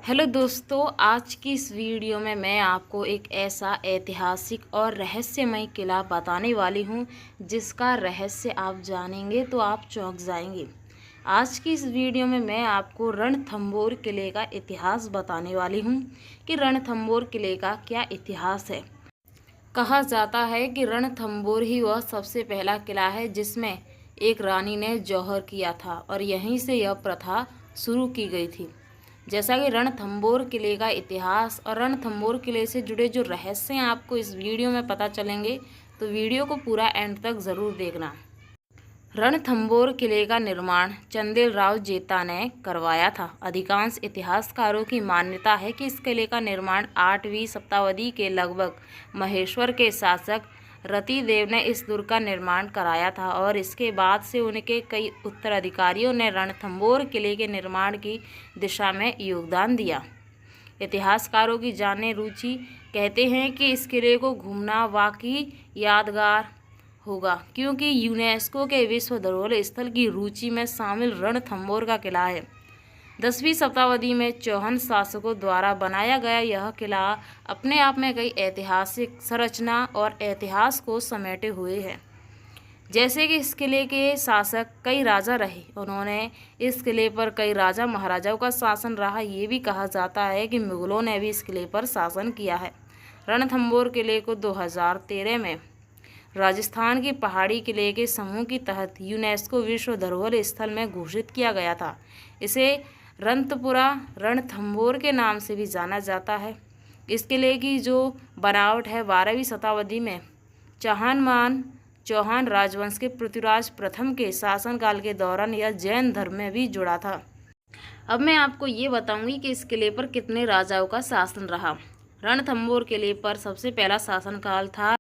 Hello दोस्तों, आज की इस वीडियो में मैं आपको एक ऐसा ऐतिहासिक और रहस्यमय किला बताने वाली हूं जिसका रहस्य आप जानेंगे तो आप चौंक जाएंगे। आज की इस वीडियो में मैं आपको रणथंभौर किले का इतिहास बताने वाली हूं कि रणथंभौर किले का क्या इतिहास है। कहा जाता है कि रणथंभौर ही वह सबसे पहला किला है जिसमें एक रानी ने जौहर किया था और यहीं से यह प्रथा शुरू की गई थी। जैसा कि रणथंभौर किले का इतिहास और रणथंभौर किले से जुड़े जो रहस्य हैं आपको इस वीडियो में पता चलेंगे, तो वीडियो को पूरा एंड तक ज़रूर देखना। रणथंभौर किले का निर्माण चंदेल राव जेता ने करवाया था। अधिकांश इतिहासकारों की मान्यता है कि इस किले का निर्माण 8वीं शताब्दी के लगभग महेश्वर के शासक रतिदेव ने इस दुर्ग का निर्माण कराया था और इसके बाद से उनके कई उत्तराधिकारियों ने रणथंभौर किले के निर्माण की दिशा में योगदान दिया। इतिहासकारों की जानने रुचि कहते हैं कि इस किले को घूमना वाकई यादगार होगा, क्योंकि यूनेस्को के विश्व धरोहर स्थल की सूची में शामिल रणथंभौर का किला है। 10वीं शताब्दी में चौहान शासकों द्वारा बनाया गया यह किला अपने आप में कई ऐतिहासिक संरचना और इतिहास को समेटे हुए है। जैसे कि इस किले के शासक कई राजा रहे, उन्होंने इस किले पर कई राजा महाराजाओं का शासन रहा। ये भी कहा जाता है कि मुगलों ने भी इस किले पर शासन किया है। रणथंभौर किले को 2013 में राजस्थान के पहाड़ी किले के समूह के तहत यूनेस्को विश्व धरोहर स्थल में घोषित किया गया था। इसे रंतपुरा रणथंभौर के नाम से भी जाना जाता है। इस किले की जो बनावट है 12वीं शताब्दी में चौहान राजवंश के पृथ्वीराज प्रथम के शासनकाल के दौरान यह जैन धर्म में भी जुड़ा था। अब मैं आपको ये बताऊंगी कि इस किले पर कितने राजाओं का शासन रहा। रणथंभौर किले पर सबसे पहला शासनकाल था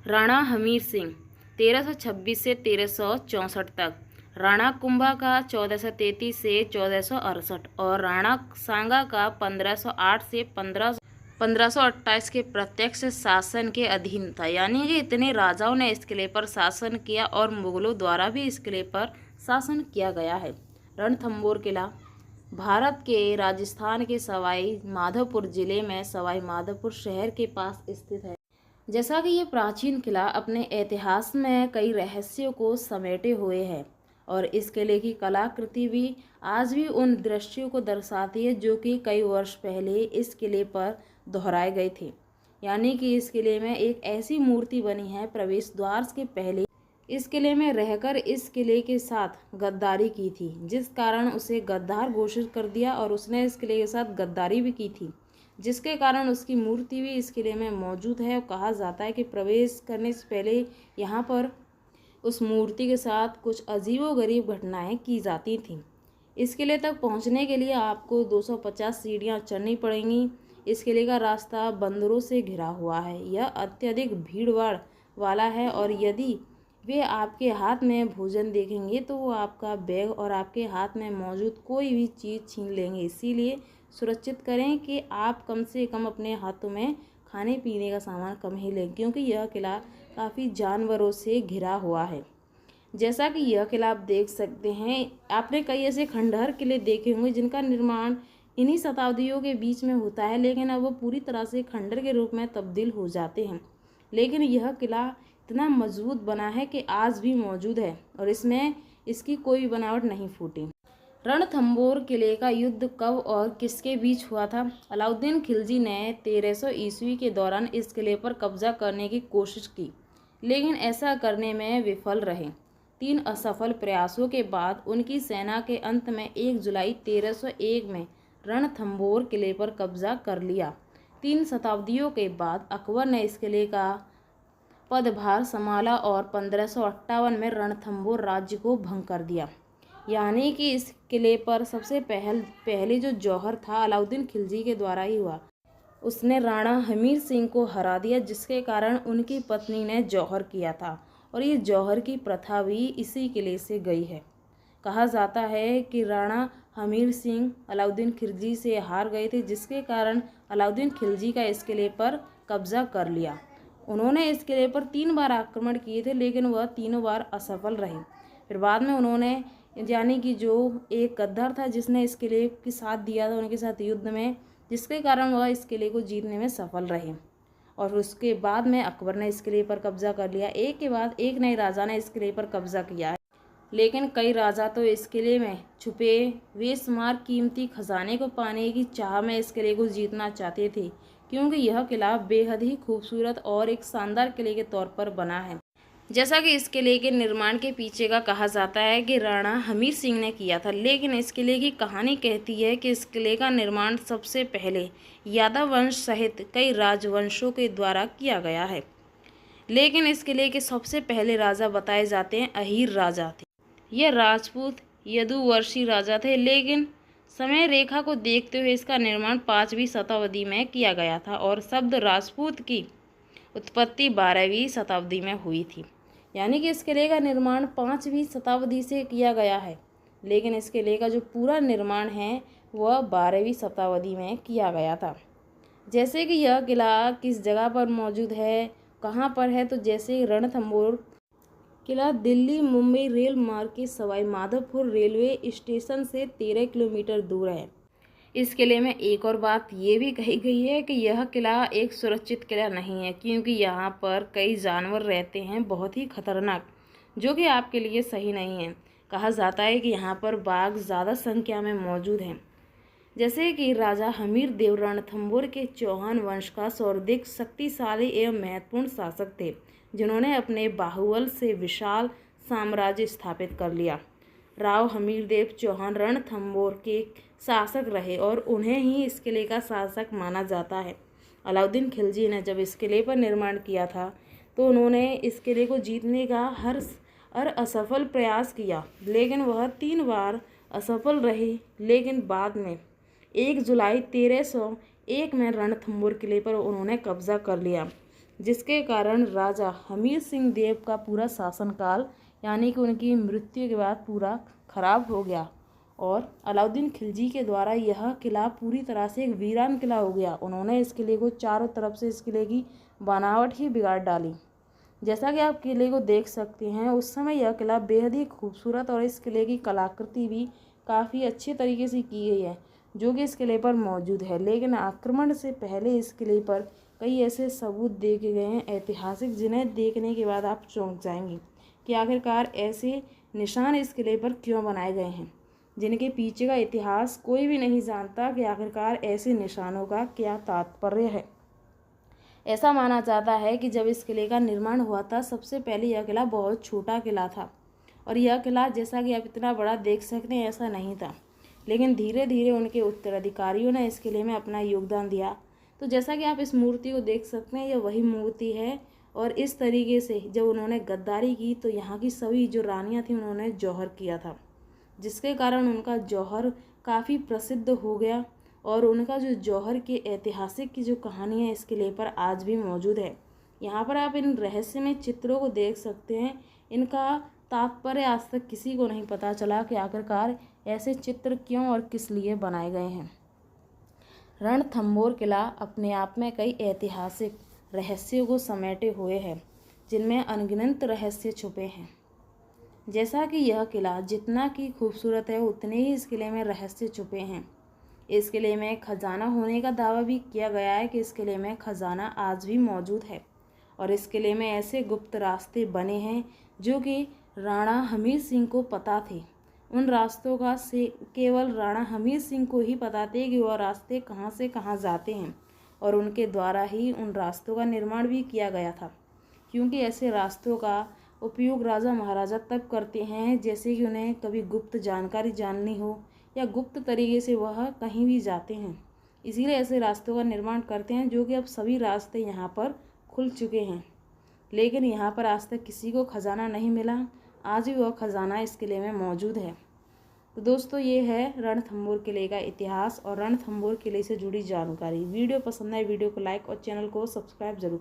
राणा हमीर सिंह 1326 से 1364 तक, राणा कुंभा का 1433 से 1468 और राणा सांगा का 1508 से 1528 के प्रत्यक्ष शासन के अधीन था। यानी कि इतने राजाओं ने इस किले पर शासन किया और मुगलों द्वारा भी इस किले पर शासन किया गया है। रणथंभौर किला भारत के राजस्थान के सवाई माधोपुर जिले में सवाई माधोपुर शहर के पास स्थित है। जैसा कि ये प्राचीन किला अपने इतिहास में कई रहस्यों को समेटे हुए है और इस किले की कलाकृति भी आज भी उन दृश्यों को दर्शाती है जो कि कई वर्ष पहले इस किले पर दोहराए गए थे। यानी कि इस किले में एक ऐसी मूर्ति बनी है, प्रवेश द्वार के पहले इस किले में रहकर इस किले के साथ गद्दारी की थी, जिस कारण उसे गद्दार घोषित कर दिया और उसने इस किले के साथ गद्दारी भी की थी, जिसके कारण उसकी मूर्ति भी इस किले में मौजूद है। और कहा जाता है कि प्रवेश करने से पहले यहाँ पर उस मूर्ति के साथ कुछ अजीबोगरीब घटनाएं की जाती थीं। इस किले तक पहुँचने के लिए आपको 250 सीढ़ियाँ चढ़नी पड़ेंगी। इस किले का रास्ता बंदरों से घिरा हुआ है। यह अत्यधिक भीड़भाड़ वाला है और यदि वे आपके हाथ में भोजन देखेंगे तो वो आपका बैग और आपके हाथ में मौजूद कोई भी चीज़ छीन लेंगे। इसीलिए सुरक्षित करें कि आप कम से कम अपने हाथों में खाने पीने का सामान कम ही लें, क्योंकि यह किला काफ़ी जानवरों से घिरा हुआ है। जैसा कि यह किला आप देख सकते हैं, आपने कई ऐसे खंडहर किले देखे होंगे जिनका निर्माण इन्हीं शताब्दियों के बीच में होता है, लेकिन अब वो पूरी तरह से खंडहर के रूप में तब्दील हो जाते हैं। लेकिन यह किला इतना मजबूत बना है कि आज भी मौजूद है और इसमें इसकी कोई बनावट नहीं फूटी। रणथंभौर किले का युद्ध कब और किसके बीच हुआ था? अलाउद्दीन खिलजी ने 1300 ईस्वी के दौरान इस किले पर कब्जा करने की कोशिश की, लेकिन ऐसा करने में विफल रहे। 3 असफल प्रयासों के बाद उनकी सेना के अंत में 1 जुलाई 1301 में रणथंभौर किले पर कब्जा कर लिया। 3 शताब्दियों के बाद अकबर ने इस किले का पदभार संभाला और 1558 में रणथंभौर राज्य को भंग कर दिया। यानी कि इस किले पर सबसे पहले जो जौहर था अलाउद्दीन खिलजी के द्वारा ही हुआ। उसने राणा हमीर सिंह को हरा दिया, जिसके कारण उनकी पत्नी ने जौहर किया था और ये जौहर की प्रथा भी इसी किले से गई है। कहा जाता है कि राणा हमीर सिंह अलाउद्दीन खिलजी से हार गए थे, जिसके कारण अलाउद्दीन खिलजी का इस किले पर कब्जा कर लिया। उन्होंने इस किले पर 3 बार आक्रमण किए थे, लेकिन वह तीनों बार असफल रहे। फिर बाद में उन्होंने यानी कि जो एक गद्दार था जिसने इस किले के साथ दिया था, उनके साथ युद्ध में जिसके कारण वह इस किले को जीतने में सफल रहे। और उसके बाद में अकबर ने इस किले पर कब्जा कर लिया। एक के बाद एक नए राजा ने इस किले पर कब्जा किया है, लेकिन कई राजा तो इस किले में छुपे बेशुमार कीमती खजाने को पाने की चाह में इस किले को जीतना चाहते थे, क्योंकि यह किला बेहद ही खूबसूरत और एक शानदार किले के तौर पर बना है। जैसा कि इस किले के निर्माण के पीछे का कहा जाता है कि राणा हमीर सिंह ने किया था, लेकिन इस किले की कहानी कहती है कि इस किले का निर्माण सबसे पहले यादव वंश सहित कई राजवंशों के द्वारा किया गया है। लेकिन इस किले के सबसे पहले राजा बताए जाते हैं अहीर राजा थे। यह राजपूत यदुवंशी राजा थे, लेकिन समय रेखा को देखते हुए इसका निर्माण 5वीं शताब्दी में किया गया था और शब्द राजपूत की उत्पत्ति 12वीं शताब्दी में हुई थी। यानी कि इस किले का निर्माण 5वीं शताब्दी से किया गया है, लेकिन इस किले का जो पूरा निर्माण है वह 12वीं शताब्दी में किया गया था। जैसे कि यह किला किस जगह पर मौजूद है, कहाँ पर है, तो जैसे रणथंभौर किला दिल्ली मुंबई रेल मार्ग के सवाई माधोपुर रेलवे स्टेशन से 13 किलोमीटर दूर है। इस किले में एक और बात ये भी कही गई है कि यह किला एक सुरक्षित किला नहीं है, क्योंकि यहाँ पर कई जानवर रहते हैं बहुत ही खतरनाक, जो कि आपके लिए सही नहीं है। कहा जाता है कि यहाँ पर बाघ ज़्यादा संख्या में मौजूद हैं। जैसे कि राजा हमीर देव रणथंभौर के चौहान वंश का सर्वाधिक शक्तिशाली एवं महत्वपूर्ण शासक थे, जिन्होंने अपने बाहुबल से विशाल साम्राज्य स्थापित कर लिया। राव हमीरदेव चौहान रणथंभौर के शासक रहे और उन्हें ही इस किले का शासक माना जाता है। अलाउद्दीन खिलजी ने जब इस किले पर निर्माण किया था तो उन्होंने इस किले को जीतने का हर असफल प्रयास किया, लेकिन वह 3 बार असफल रहे। लेकिन बाद में 1 जुलाई 1301 में रणथंभौर किले पर उन्होंने कब्जा कर लिया, जिसके कारण राजा हमीर सिंह देव का पूरा शासनकाल यानी कि उनकी मृत्यु के बाद पूरा खराब हो गया और अलाउद्दीन खिलजी के द्वारा यह किला पूरी तरह से एक वीरान किला हो गया। उन्होंने इस किले को चारों तरफ से इस किले की बनावट ही बिगाड़ डाली। जैसा कि आप किले को देख सकते हैं, उस समय यह किला बेहद ही खूबसूरत और इस किले की कलाकृति भी काफ़ी अच्छे तरीके से की गई है, जो कि इस किले पर मौजूद है। लेकिन आक्रमण से पहले इस किले पर कई ऐसे सबूत देखे गए हैं ऐतिहासिक, जिन्हें देखने के बाद आप चौंक जाएंगे कि आखिरकार ऐसे निशान इस किले पर क्यों बनाए गए हैं, जिनके पीछे का इतिहास कोई भी नहीं जानता कि आखिरकार ऐसे निशानों का क्या तात्पर्य है। ऐसा माना जाता है कि जब इस किले का निर्माण हुआ था, सबसे पहले यह किला बहुत छोटा किला था और यह किला जैसा कि आप इतना बड़ा देख सकते हैं ऐसा नहीं था, लेकिन धीरे धीरे उनके उत्तराधिकारियों ने इस किले में अपना योगदान दिया। तो जैसा कि आप इस मूर्ति को देख सकते हैं, यह वही मूर्ति है और इस तरीके से जब उन्होंने गद्दारी की तो यहाँ की सभी जो रानियाँ थीं उन्होंने जौहर किया था, जिसके कारण उनका जौहर काफ़ी प्रसिद्ध हो गया और उनका जो जौहर के ऐतिहासिक की जो कहानी है इस किले पर आज भी मौजूद है। यहाँ पर आप इन रहस्यमय चित्रों को देख सकते हैं। इनका तात्पर्य आज तक किसी को नहीं पता चला कि आखिरकार ऐसे चित्र क्यों और किस लिए बनाए गए हैं। रणथंभौर किला अपने आप में कई ऐतिहासिक रहस्यों को समेटे हुए है, जिनमें अनगिनत रहस्य छुपे हैं। जैसा कि यह किला जितना कि खूबसूरत है, उतने ही इस किले में रहस्य छुपे हैं। इस किले में खजाना होने का दावा भी किया गया है कि इस किले में खजाना आज भी मौजूद है और इस किले में ऐसे गुप्त रास्ते बने हैं जो कि राणा हमीर सिंह को पता थे। उन रास्तों का से केवल राणा हमीर सिंह को ही पता थे कि वह रास्ते कहाँ से कहाँ जाते हैं और उनके द्वारा ही उन रास्तों का निर्माण भी किया गया था, क्योंकि ऐसे रास्तों का उपयोग राजा महाराजा तब करते हैं जैसे कि उन्हें कभी गुप्त जानकारी जाननी हो या गुप्त तरीके से वह कहीं भी जाते हैं। इसीलिए ऐसे रास्तों का निर्माण करते हैं, जो कि अब सभी रास्ते यहाँ पर खुल चुके हैं। लेकिन यहाँ पर आज तक किसी को खजाना नहीं मिला, आज भी वह खजाना इस किले में मौजूद है। तो दोस्तों, ये है रणथंभौर किले का इतिहास और रणथंभौर किले से जुड़ी जानकारी। वीडियो पसंद आए वीडियो को लाइक और चैनल को सब्सक्राइब जरूर।